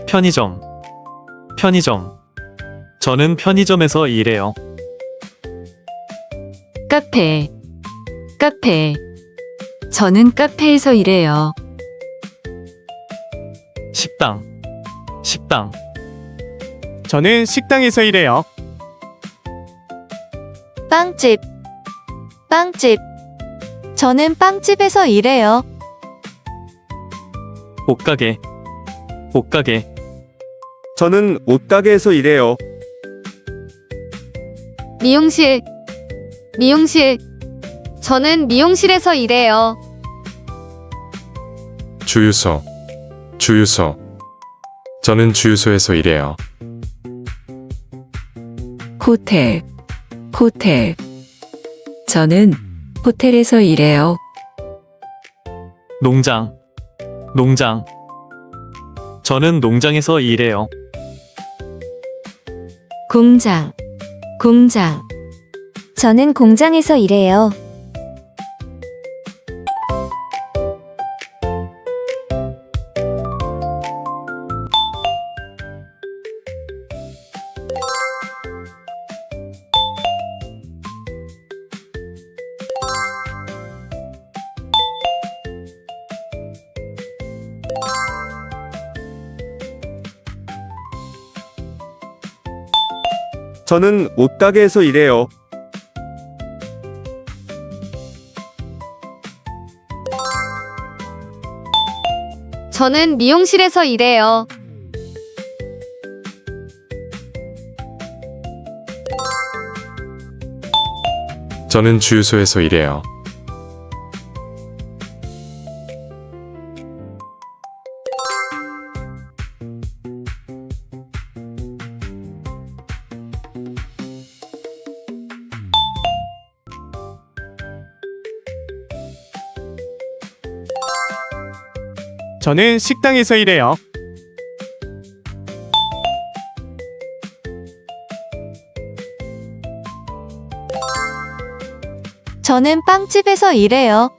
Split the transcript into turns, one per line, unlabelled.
편의점. 편의점. 저는 편의점에서 일해요.
카페. 카페. 저는 카페에서 일해요.
식당. 식당.
저는 식당에서 일해요.
빵집. 빵집. 저는 빵집에서 일해요.
옷가게. 옷가게.
저는 옷가게에서 일해요.
미용실. 미용실. 저는 미용실에서 일해요.
주유소. 주유소. 저는 주유소에서 일해요.
호텔. 호텔. 저는 호텔에서 일해요.
농장. 농장. 저는 농장에서 일해요.
공장. 공장.
저는 공장에서 일해요.
저는 옷가게에서 일해요.
저는 미용실에서 일해요.
저는 주유소에서 일해요.
저는 식당에서 일해요.
저는 빵집에서 일해요.